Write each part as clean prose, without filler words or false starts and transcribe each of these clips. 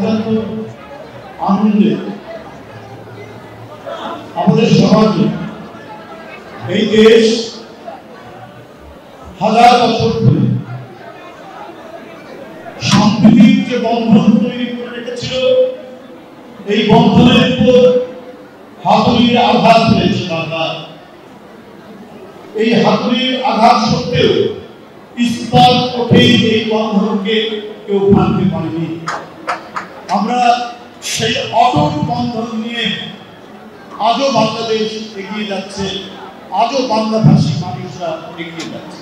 অত্যন্ত আনন্দে আমাদের সমাজে এই দেশ হাজার বছর ধরে সম্প্রীতির যে বন্ধন তৈরি করে রেখেছিল, এই বন্ধনের উপর হাতুড়ির আঘাত হয়েছে বারবার। এই হাতুড়ির আঘাত সত্ত্বেও ইস্পাত উঠেই এই বন্ধনকে কেউ ভাঙতে পারেনি। আমরা সেই অটুট বন্ধন নিয়ে আজও বাংলাদেশ এগিয়ে যাচ্ছে, আজও বাংলাভাষী মানুষরা এগিয়ে যাচ্ছে।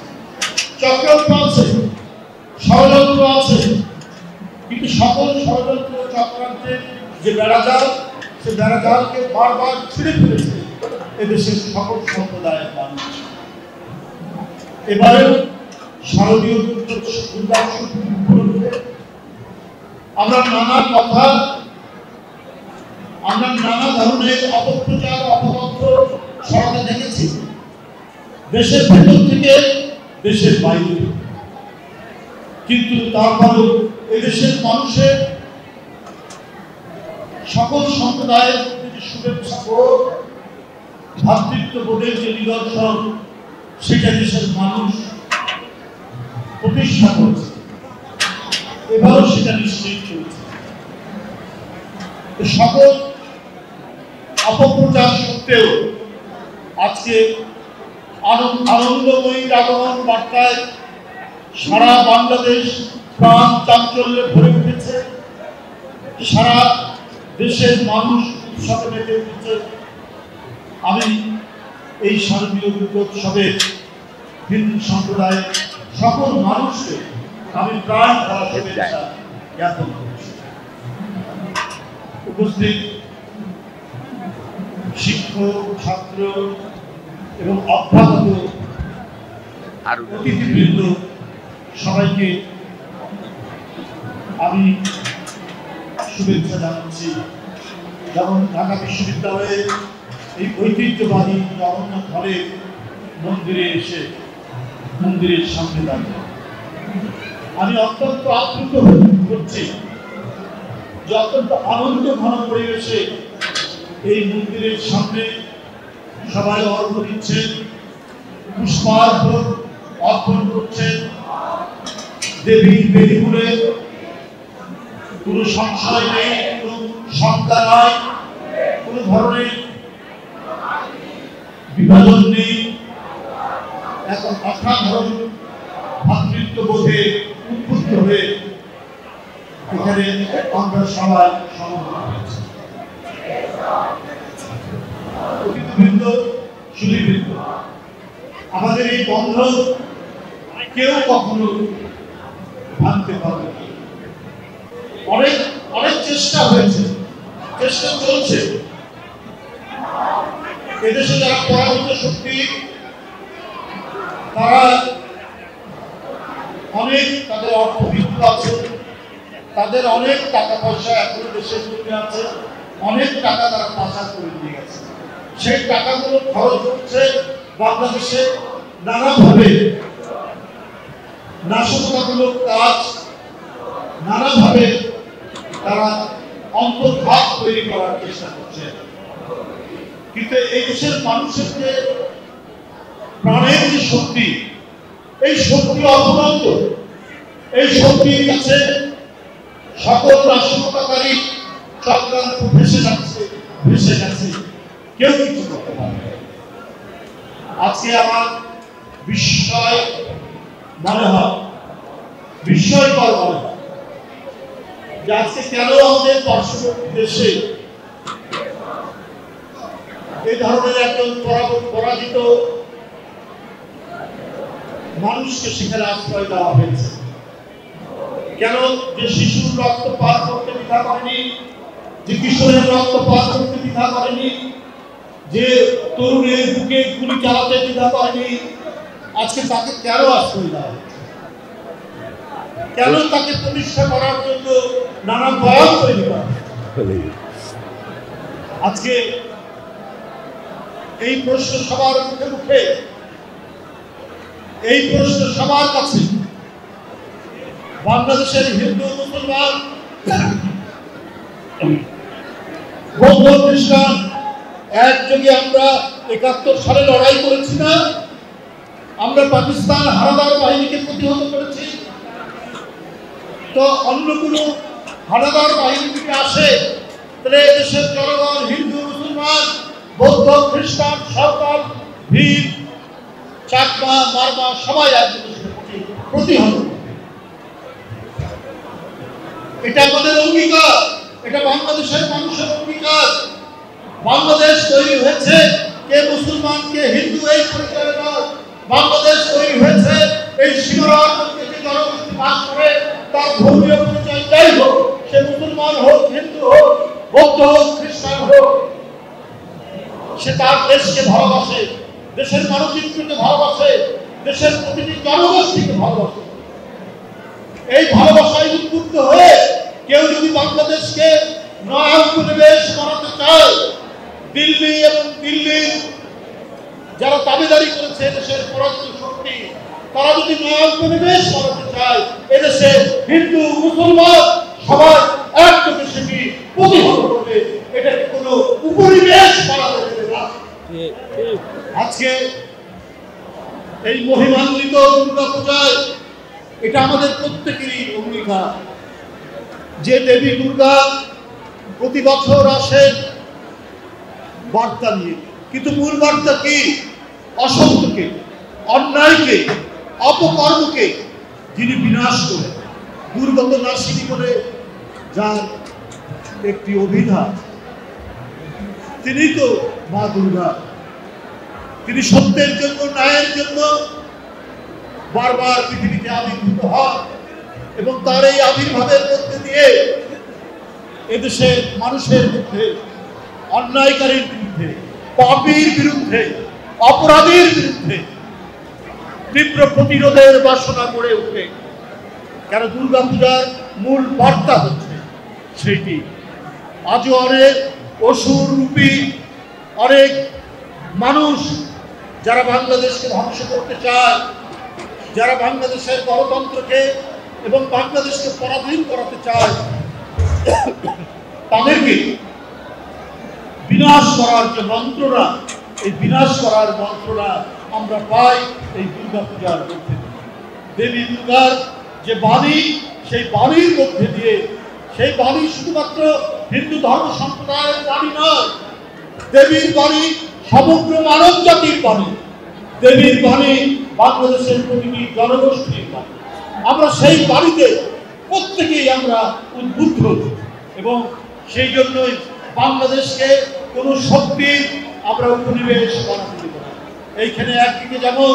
চক্রান্ত আছে, ষড়যন্ত্র আছে, কিন্তু সকল ষড়যন্ত্র চক্রান্তের যে বেড়াজাল, সে বেড়াজালকে বারবার ছিঁড়ে ফেলেছে এদেশের সকল সম্প্রদায়ের মানুষ। এবারে শারদীয় আমরা নানা কথা, আমরা নানা ধরনের অপপ্রচার অপতথ্য ছড়াতে দেখেছি, দেশের ভেতর থেকে দেশের বাইরে। কিন্তু তারপরেও এদেশের মানুষের সকল সম্প্রদায়ের শুভেচ্ছা ও ভ্রাতৃত্ববোধের যে নিদর্শন, সেটা দেশের মানুষ প্রতিষ্ঠা করেছে, এবারও সেটা নিশ্চিত করেছে। সকল অপপ্রচার সত্ত্বেও আজকে আনন্দময়ী আগমন বার্তায় সারা বাংলাদেশ প্রাণ চাঞ্চল্যে ভরে উঠেছে, সারা দেশের মানুষ উৎসবে মেতে উঠেছে। আমি এই শারদীয় দুর্গোৎসবে হিন্দু সম্প্রদায়ের সকল মানুষকে আমি প্রাণ ভরা শুভেচ্ছা জ্ঞাপন করছি। উপস্থিত শিক্ষক, ছাত্র এবং অভ্যাগত অতিথিবৃন্দ সবাইকে আমি শুভেচ্ছা জানাচ্ছি। যেমন ঢাকা বিশ্ববিদ্যালয়ে এই ঐতিহ্যবাহী জগন্নাথ ঘরে মন্দিরে এসে মন্দিরের সামনে দাঁড়িয়ে আমি অত্যন্ত আপ্লুত হচ্ছি যে অত্যন্ত আনন্দ ঘন পরিবেশে এই মন্দিরের সামনে সবাই অর্ঘ্য দিচ্ছেন, পুষ্পার্ঘ্য অর্পণ করছেন। দেবীর বেদিপুরে কোনো সংশয় নেই, কোনো শঙ্কা নয়, কোনো ধরনের বিভাজন নেই। এখন অসাধারণ ভাতৃত্ববোধে উদ্বুদ্ধ হয়ে এখানে আমরা সবাই সমবেত হয়েছি। অতিথিবৃন্দ, সুধীবৃন্দ, আমাদের এই বন্ধন কেউ কখনো ভাঙতে পারবে না। অনেক অনেক চেষ্টা হয়েছে, চেষ্টা চলছে। এদেশে যারা পরাভূত শক্তি, তারা অনেক, তাদের অর্থবিত্ত আছে, তাদের অনেক টাকা পয়সা এখন দেশের মধ্যে আছে, অনেক টাকা তারা পাচার করে দিয়ে গেছে। সেই টাকাগুলো খরচ হচ্ছে বাংলাদেশে নানাভাবে নাশকতামূলক কাজ, নানাভাবে তারা অন্তর্ভাগ তৈরি করার চেষ্টা করছে। কিন্তু এই দেশের মানুষের যে প্রাণের যে শক্তি, এই শক্তি অফুরন্ত। এই শক্তির কাছে সকল নাশকতাকারী চক্রান্ত ভেসে যাচ্ছে, কেউ কিছু করতে পারবে। আজকে আমার বিস্ময়কর মনে হয় যে আজকে কেন আমাদের পার্শ্ববর্তী দেশে এই ধরনের একজন পরাজিত মানুষকে সেখানে আশ্রয় দেওয়া হয়েছে। কেন যে শিশুর রক্ত পার করতে দ্বিধা করেনি, যে কিশোরের রক্ত পার করতে দ্বিধা করেনি, যে তরুণের বুকে গুলি চালাতে দ্বিধা করেনি, আজকে তাকে কেন আশ্রয় দেওয়া হয়েছে? কেন তাকে প্রতিষ্ঠা করার জন্য নানা বয়ান তৈরি করা? আজকে এই প্রশ্ন সবার মুখে মুখে, এই প্রশ্ন সবার কাছে। বাংলাদেশের হিন্দু মুসলমান বৌদ্ধ খ্রিস্টান একযোগে আমরা ৭১ সালে লড়াই করেছি না? আমরা পাকিস্তান হানাদার বাহিনীকে প্রতিহত করেছি। তো অন্য কোনো হানাদার বাহিনী থেকে আসে, তাহলে দেশের জনগণ, হিন্দু, মুসলমান, বৌদ্ধ, খ্রিস্টান, সাঁওতাল, ভীল, চাকমা, মারমা সবাই একযোগে প্রতিহত। এটা আমাদের অঙ্গীকার, এটা বাংলাদেশের মানুষের অঙ্গীকার। বাংলাদেশ তৈরি হয়েছে কে মুসলমান কে হিন্দু এই পরিচয় নয়। বাংলাদেশ তৈরি হয়েছে এই সীমানার মধ্যে যে জনগোষ্ঠী বাস করে তার ধর্মীয় পরিচয় যাই হোক, সে মুসলমান হোক, হিন্দু হোক, বৌদ্ধ হোক, খ্রিস্টান হোক, সে তার দেশকে ভালোবাসে, দেশের মানচিত্রকে ভালোবাসে, দেশের প্রতিটি জনগোষ্ঠীকে ভালোবাসে। এই ভালোবাসায় উদ্বুদ্ধ হয়ে কেউ যদি বাংলাদেশকে নয়া উপনিবেশ বানাতে চায়, দিল্লি এবং দিল্লির যারা দাবিদারি করেছে দেশের পরাজিত শক্তি, তারা যদি নয়া উপনিবেশ বানাতে চায়, এদেশে হিন্দু মুসলমান সবাই একযোগে সেটি প্রতিহত করবে। এটাকে কোনো উপনিবেশ বানাতে দেবে না। আজকে এই মহিমান্বিত দুর্গা পূজায় এটা আমাদের প্রত্যেকেরই অঙ্গীকার যে দেবী দুর্গা প্রতি বছর আসে বার্তা নিয়ে, কিন্তু মূল বার্তা কি? অসত্যকে, অন্যায়কে, অপকর্মকে যিনি বিনাশ করে দুর্গত নাশিনী করে যার একটি অভিধান, তিনি তো মা দুর্গা। তিনি সত্যের জন্য, ন্যায়ের জন্য বারবার পৃথিবীতে আবির্ভূত হন এবং তার এই আবির্ভাবের মধ্যে দিয়ে এদেশের মানুষের মধ্যে, অন্যায়কারীর বিরুদ্ধে, পাপীর বিরুদ্ধে, অপরাধীর বিরুদ্ধে তীব্র প্রতিরোধের বাসনা গড়ে ওঠে। কেন দুর্গা পূজার মূল বার্তা হচ্ছে সেইটি। আজও অনেক অসুর রূপী অনেক মানুষ যারা বাংলাদেশকে ধ্বংস করতে চায়, যারা বাংলাদেশের গণতন্ত্রকে এবং বাংলাদেশকে পরাধীন করাতে চায়, তাদেরকে বিনাশ করার যে মন্ত্রণা, এই বিনাশ করার মন্ত্রণা আমরা পাই এই দুর্গা পূজার মধ্যে। দেবী দুর্গার যে বাণী, সেই বাণীর মধ্যে দিয়ে, সেই বাণী শুধুমাত্র হিন্দু ধর্ম সম্প্রদায়ের বাণী নয়, দেবীর বাণী সমগ্র মানব জাতির বাণী। দেবীর বাণী বাংলাদেশের প্রতিটি জনগোষ্ঠীর বাণী। আমরা সেই বাণীতে প্রত্যেকেই আমরা উদ্বুদ্ধ এবং সেই জন্যই বাংলাদেশকে কোনো শক্তির আমরা উপনিবেশ বানাতে দেব না। এইখানে একদিকে যেমন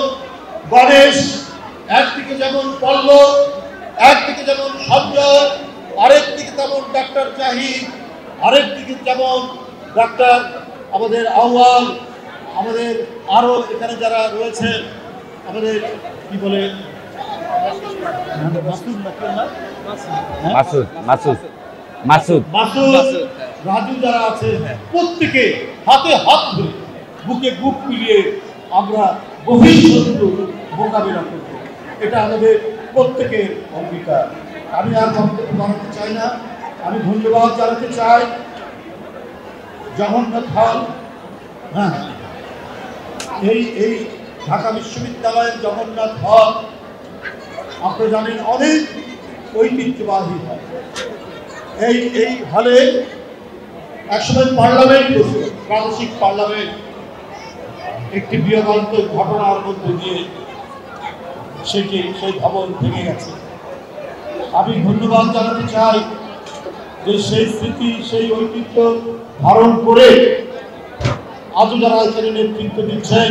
গণেশ, একদিকে যেমন পল্লব, একদিকে যেমন সঞ্জয়, আরেকদিকে তেমন ডাক্তার জাহিদ, আরেকদিকে যেমন ডাক্তার আমাদের আউয়াল, আমাদের আরো এখানে যারা রয়েছে আমাদের কি বলে রাজু যারা আছে, প্রত্যেকে হাতে হাত ধরে বুকে বুক মিলিয়ে আমরা বহিঃশত্রু মোকাবিলা করব। এটা আমাদের প্রত্যেকের অঙ্গীকার। আমি আর বক্তব্য বানাতে চাই না। আমি ধন্যবাদ জানাতে চাই জগন্নাথ হল, হ্যাঁ, এই ঢাকা বিশ্ববিদ্যালয়ের জগন্নাথ হল আপনারা জানেন অনেক ঐতিহ্যবাহী হল। এই হলে একসময় পার্লামেন্ট বসে, প্রাদেশিক পার্লামেন্ট, একটি বিয়োগান্তক ঘটনার মধ্যে দিয়ে সেই ভবন ভেঙে গেছে। আমি ধন্যবাদ জানাতে চাই যে সেই স্মৃতি, সেই ঐতিহ্য ধারণ করে আজও যারা এখানে নেতৃত্ব দিচ্ছেন,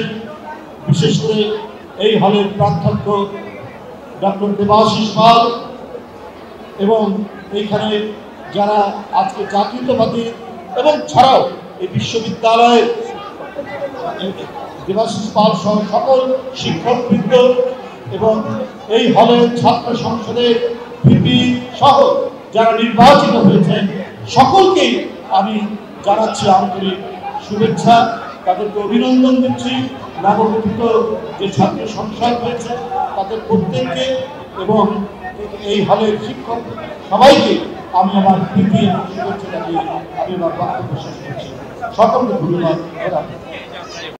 বিশেষ করে এই হলের প্রাধ্যক্ষ ডক্টর দেবাশিস পাল এবং এইখানে যারা আজকে জাতীয়তাবাদী এবং ছাড়াও এই বিশ্ববিদ্যালয়ের দেবাশিস পাল সহ সকল শিক্ষকবৃন্দ এবং এই হলের ছাত্র সংসদের ভিপি সহ যারা নির্বাচিত হয়েছেন, সকলকেই আমি জানাচ্ছি আন্তরিক শুভেচ্ছা, তাদেরকে অভিনন্দন দিচ্ছি। নবগঠিত যে ছাত্র সংসদ হয়েছে তাদের প্রত্যেককে এবং এই হলের শিক্ষক সবাইকে আমি আমার দ্বিতীয় শুভেচ্ছা জানিয়ে আমি আমার বক্তব্য শেষ করছি। সকলকে ধন্যবাদ।